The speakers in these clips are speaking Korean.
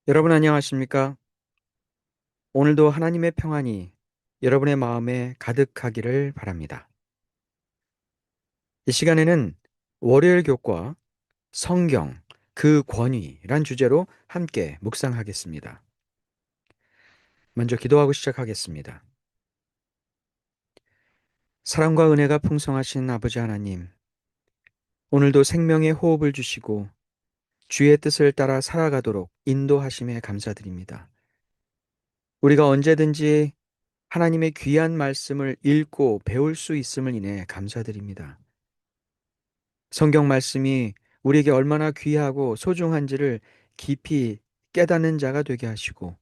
여러분 안녕하십니까? 오늘도 하나님의 평안이 여러분의 마음에 가득하기를 바랍니다. 이 시간에는 월요일 교과 성경 그 권위란 주제로 함께 묵상하겠습니다. 먼저 기도하고 시작하겠습니다. 사랑과 은혜가 풍성하신 아버지 하나님, 오늘도 생명의 호흡을 주시고 주의 뜻을 따라 살아가도록 인도하심에 감사드립니다. 우리가 언제든지 하나님의 귀한 말씀을 읽고 배울 수 있음을 인해 감사드립니다. 성경 말씀이 우리에게 얼마나 귀하고 소중한지를 깊이 깨닫는 자가 되게 하시고,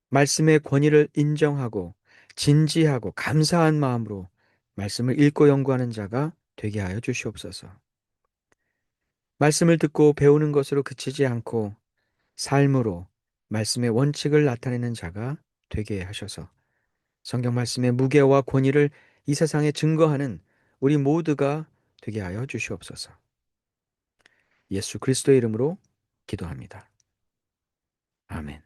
말씀의 권위를 인정하고 진지하고 감사한 마음으로 말씀을 읽고 연구하는 자가 되게 하여 주시옵소서. 말씀을 듣고 배우는 것으로 그치지 않고 삶으로 말씀의 원칙을 나타내는 자가 되게 하셔서 성경 말씀의 무게와 권위를 이 세상에 증거하는 우리 모두가 되게 하여 주시옵소서. 예수 그리스도의 이름으로 기도합니다. 아멘.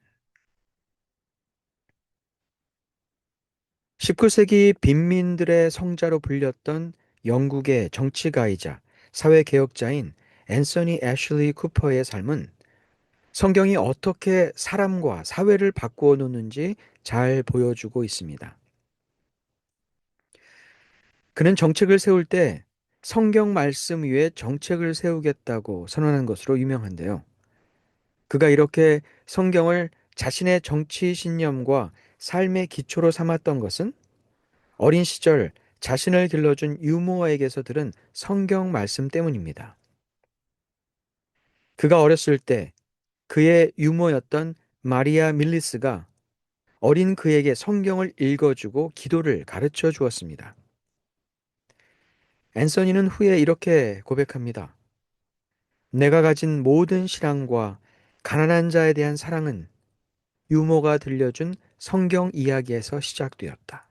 19세기 빈민들의 성자로 불렸던 영국의 정치가이자 사회개혁자인 앤서니 애슐리 쿠퍼의 삶은 성경이 어떻게 사람과 사회를 바꾸어 놓는지 잘 보여주고 있습니다. 그는 정책을 세울 때 성경 말씀 위에 정책을 세우겠다고 선언한 것으로 유명한데요. 그가 이렇게 성경을 자신의 정치 신념과 삶의 기초로 삼았던 것은 어린 시절 자신을 길러준 유모에게서 들은 성경 말씀 때문입니다. 그가 어렸을 때 그의 유모였던 마리아 밀리스가 어린 그에게 성경을 읽어주고 기도를 가르쳐 주었습니다. 앤서니는 후에 이렇게 고백합니다. 내가 가진 모든 신앙과 가난한 자에 대한 사랑은 유모가 들려준 성경 이야기에서 시작되었다.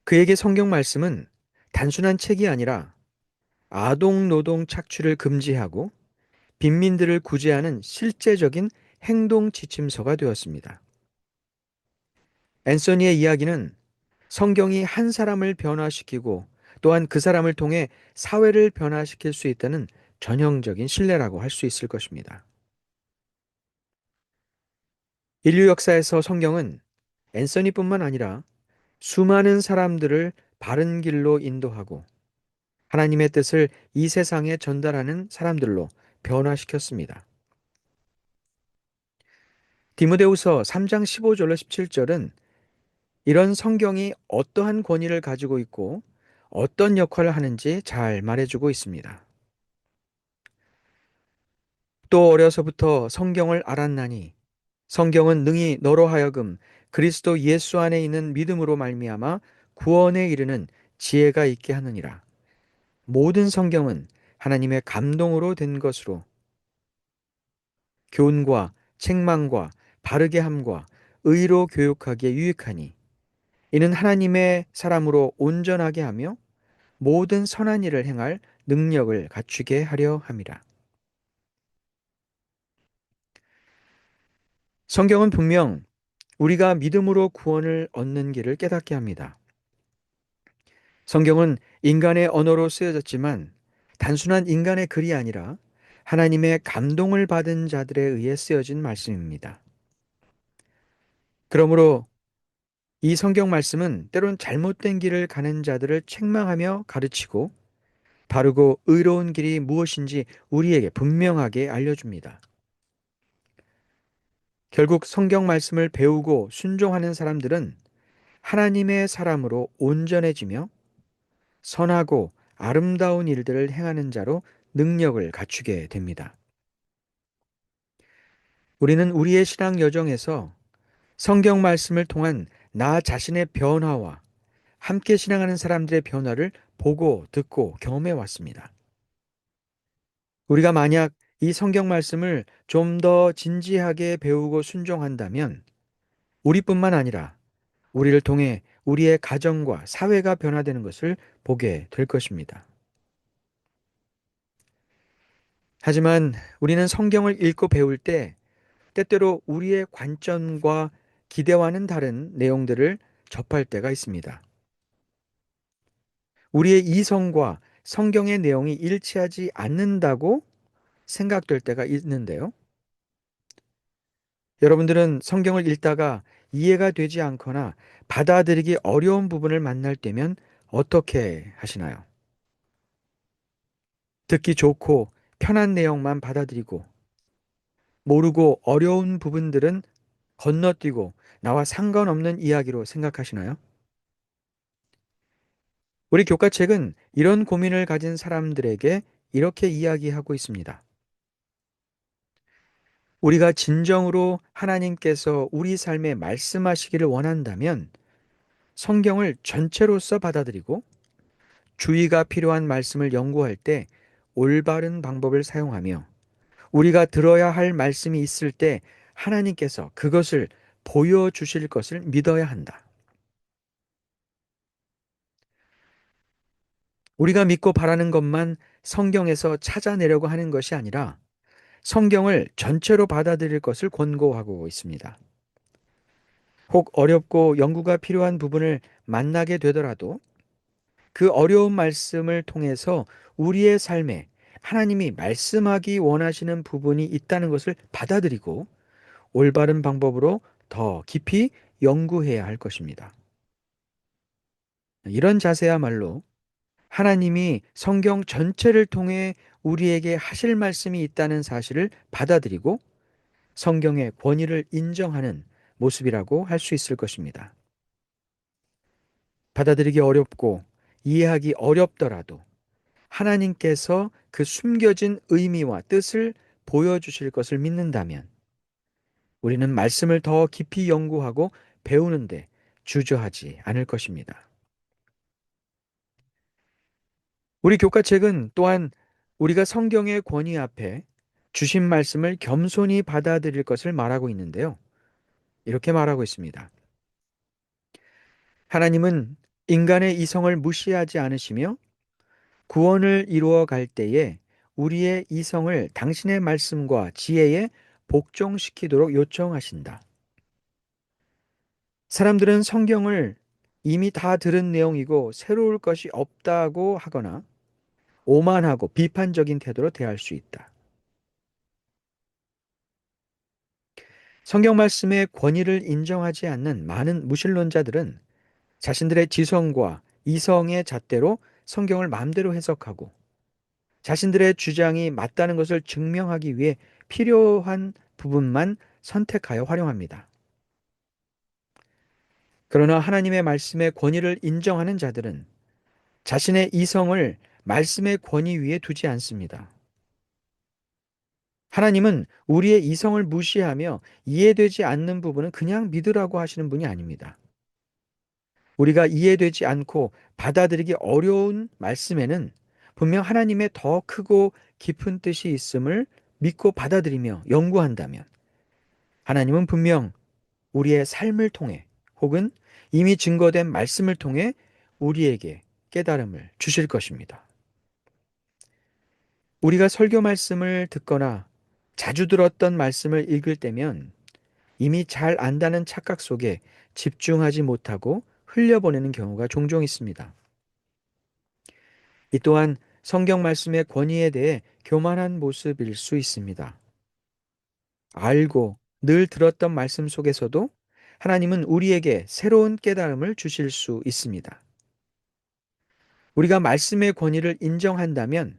그에게 성경 말씀은 단순한 책이 아니라 아동 노동 착취를 금지하고 빈민들을 구제하는 실제적인 행동 지침서가 되었습니다. 앤서니의 이야기는 성경이 한 사람을 변화시키고 또한 그 사람을 통해 사회를 변화시킬 수 있다는 전형적인 신뢰라고 할 수 있을 것입니다. 인류 역사에서 성경은 앤서니뿐만 아니라 수많은 사람들을 바른 길로 인도하고 하나님의 뜻을 이 세상에 전달하는 사람들로 변화시켰습니다. 디모데후서 3장 15절로 17절은 이런 성경이 어떠한 권위를 가지고 있고 어떤 역할을 하는지 잘 말해주고 있습니다. 또 어려서부터 성경을 알았나니 성경은 능히 너로 하여금 그리스도 예수 안에 있는 믿음으로 말미암아 구원에 이르는 지혜가 있게 하느니라. 모든 성경은 하나님의 감동으로 된 것으로 교훈과 책망과 바르게 함과 의로 교육하기에 유익하니 이는 하나님의 사람으로 온전하게 하며 모든 선한 일을 행할 능력을 갖추게 하려 함이라. 성경은 분명 우리가 믿음으로 구원을 얻는 길을 깨닫게 합니다. 성경은 인간의 언어로 쓰여졌지만 단순한 인간의 글이 아니라 하나님의 감동을 받은 자들에 의해 쓰여진 말씀입니다. 그러므로 이 성경 말씀은 때론 잘못된 길을 가는 자들을 책망하며 가르치고 바르고 의로운 길이 무엇인지 우리에게 분명하게 알려줍니다. 결국 성경 말씀을 배우고 순종하는 사람들은 하나님의 사람으로 온전해지며 선하고 아름다운 일들을 행하는 자로 능력을 갖추게 됩니다. 우리는 우리의 신앙 여정에서 성경 말씀을 통한 나 자신의 변화와 함께 신앙하는 사람들의 변화를 보고 듣고 경험해 왔습니다. 우리가 만약 이 성경 말씀을 좀 더 진지하게 배우고 순종한다면 우리뿐만 아니라 우리를 통해 우리의 가정과 사회가 변화되는 것을 보게 될 것입니다. 하지만 우리는 성경을 읽고 배울 때 때때로 우리의 관점과 기대와는 다른 내용들을 접할 때가 있습니다. 우리의 이성과 성경의 내용이 일치하지 않는다고 생각될 때가 있는데요. 여러분들은 성경을 읽다가 이해가 되지 않거나 받아들이기 어려운 부분을 만날 때면 어떻게 하시나요? 듣기 좋고 편한 내용만 받아들이고 모르고 어려운 부분들은 건너뛰고 나와 상관없는 이야기로 생각하시나요? 우리 교과책은 이런 고민을 가진 사람들에게 이렇게 이야기하고 있습니다. 우리가 진정으로 하나님께서 우리 삶에 말씀하시기를 원한다면 성경을 전체로서 받아들이고 주의가 필요한 말씀을 연구할 때 올바른 방법을 사용하며 우리가 들어야 할 말씀이 있을 때 하나님께서 그것을 보여주실 것을 믿어야 한다. 우리가 믿고 바라는 것만 성경에서 찾아내려고 하는 것이 아니라 성경을 전체로 받아들일 것을 권고하고 있습니다. 혹 어렵고 연구가 필요한 부분을 만나게 되더라도 그 어려운 말씀을 통해서 우리의 삶에 하나님이 말씀하기 원하시는 부분이 있다는 것을 받아들이고 올바른 방법으로 더 깊이 연구해야 할 것입니다. 이런 자세야말로 하나님이 성경 전체를 통해 우리에게 하실 말씀이 있다는 사실을 받아들이고 성경의 권위를 인정하는 모습이라고 할 수 있을 것입니다. 받아들이기 어렵고 이해하기 어렵더라도 하나님께서 그 숨겨진 의미와 뜻을 보여주실 것을 믿는다면 우리는 말씀을 더 깊이 연구하고 배우는데 주저하지 않을 것입니다. 우리 교과책은 또한 우리가 성경의 권위 앞에 주신 말씀을 겸손히 받아들일 것을 말하고 있는데요. 이렇게 말하고 있습니다. 하나님은 인간의 이성을 무시하지 않으시며 구원을 이루어 갈 때에 우리의 이성을 당신의 말씀과 지혜에 복종시키도록 요청하신다. 사람들은 성경을 이미 다 들은 내용이고 새로울 것이 없다고 하거나 오만하고 비판적인 태도로 대할 수 있다. 성경 말씀의 권위를 인정하지 않는 많은 무신론자들은 자신들의 지성과 이성의 잣대로 성경을 마음대로 해석하고 자신들의 주장이 맞다는 것을 증명하기 위해 필요한 부분만 선택하여 활용합니다. 그러나 하나님의 말씀의 권위를 인정하는 자들은 자신의 이성을 말씀의 권위 위에 두지 않습니다. 하나님은 우리의 이성을 무시하며 이해되지 않는 부분은 그냥 믿으라고 하시는 분이 아닙니다. 우리가 이해되지 않고 받아들이기 어려운 말씀에는 분명 하나님의 더 크고 깊은 뜻이 있음을 믿고 받아들이며 연구한다면 하나님은 분명 우리의 삶을 통해 혹은 이미 증거된 말씀을 통해 우리에게 깨달음을 주실 것입니다. 우리가 설교 말씀을 듣거나 자주 들었던 말씀을 읽을 때면 이미 잘 안다는 착각 속에 집중하지 못하고 흘려보내는 경우가 종종 있습니다. 이 또한 성경 말씀의 권위에 대해 교만한 모습일 수 있습니다. 알고 늘 들었던 말씀 속에서도 하나님은 우리에게 새로운 깨달음을 주실 수 있습니다. 우리가 말씀의 권위를 인정한다면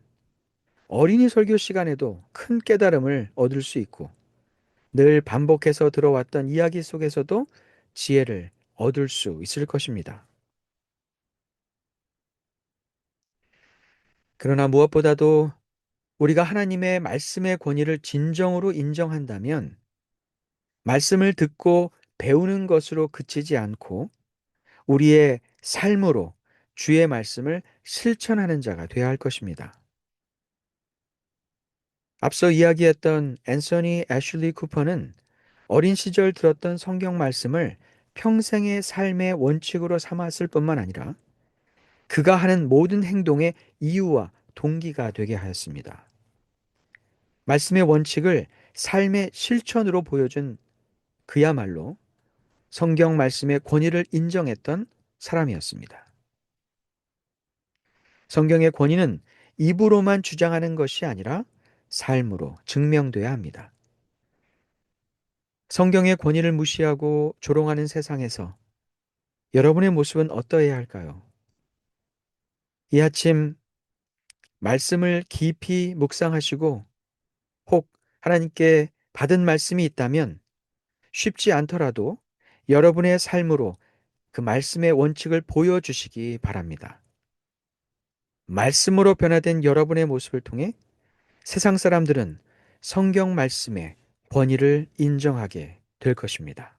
어린이 설교 시간에도 큰 깨달음을 얻을 수 있고 늘 반복해서 들어왔던 이야기 속에서도 지혜를 얻을 수 있을 것입니다. 그러나 무엇보다도 우리가 하나님의 말씀의 권위를 진정으로 인정한다면 말씀을 듣고 배우는 것으로 그치지 않고 우리의 삶으로 주의 말씀을 실천하는 자가 되어야 할 것입니다. 앞서 이야기했던 앤서니 애슐리 쿠퍼는 어린 시절 들었던 성경 말씀을 평생의 삶의 원칙으로 삼았을 뿐만 아니라 그가 하는 모든 행동의 이유와 동기가 되게 하였습니다. 말씀의 원칙을 삶의 실천으로 보여준 그야말로 성경 말씀의 권위를 인정했던 사람이었습니다. 성경의 권위는 입으로만 주장하는 것이 아니라 삶으로 증명돼야 합니다. 성경의 권위를 무시하고 조롱하는 세상에서 여러분의 모습은 어떠해야 할까요? 이 아침 말씀을 깊이 묵상하시고 혹 하나님께 받은 말씀이 있다면 쉽지 않더라도 여러분의 삶으로 그 말씀의 원칙을 보여주시기 바랍니다. 말씀으로 변화된 여러분의 모습을 통해 세상 사람들은 성경 말씀의 권위를 인정하게 될 것입니다.